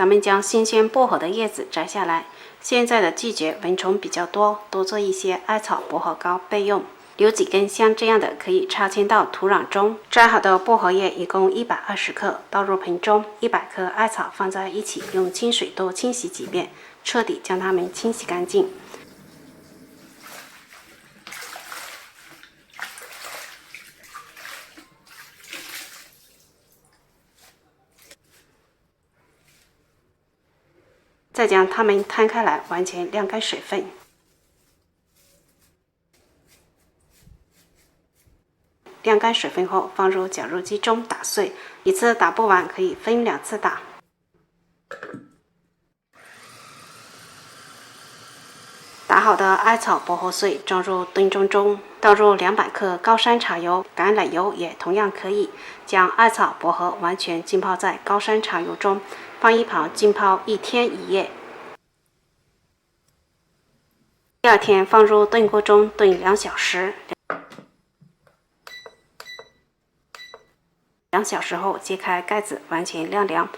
咱们将新鲜薄荷的叶子摘下来。现在的季节蚊虫比较多，多做一些艾草薄荷膏备用。留几根像这样的可以插进到土壤中。摘好的薄荷叶一共120克，倒入盆中，100克艾草放在一起，用清水多清洗几遍，彻底将它们清洗干净。再将它们摊开来，完全晾干水分。晾干水分后，放入绞肉机中打碎，一次打不完，可以分2次打。打好的艾草薄荷碎装入炖盅中，倒入200克高山茶油，橄榄油也同样可以。将艾草薄荷完全浸泡在高山茶油中，放一旁浸泡1天1夜。第2天放入炖锅中炖2小时。2小时后揭开盖子，完全晾凉。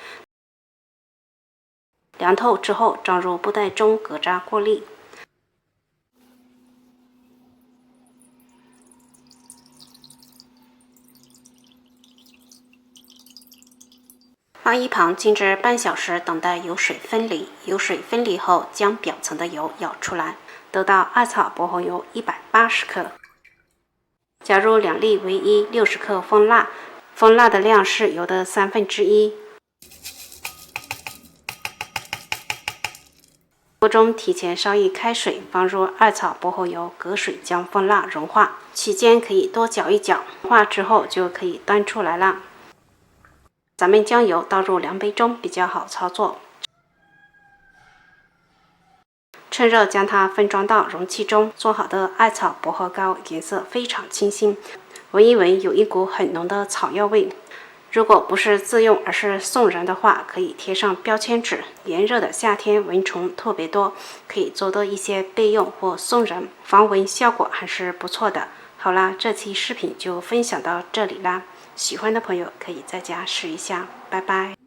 凉透之后，装入布袋中隔渣过滤。放一旁静置半小时，等待油水分离。油水分离后，将表层的油舀出来，得到艾草薄荷油180克。加入2粒为1 60克蜂蜡，蜂蜡的量是油的1/3。锅中提前烧一开水，放入艾草薄荷油，隔水将蜂蜡融化。期间可以多搅一搅，融化之后就可以端出来了。咱们将油倒入量杯中，比较好操作。趁热将它分装到容器中。做好的艾草薄荷膏颜色非常清新，闻一闻有一股很浓的草药味。如果不是自用而是送人的话，可以贴上标签纸。炎热的夏天蚊虫特别多，可以做多一些备用或送人，防蚊效果还是不错的。好啦，这期视频就分享到这里啦。喜欢的朋友可以在家试一下，拜拜。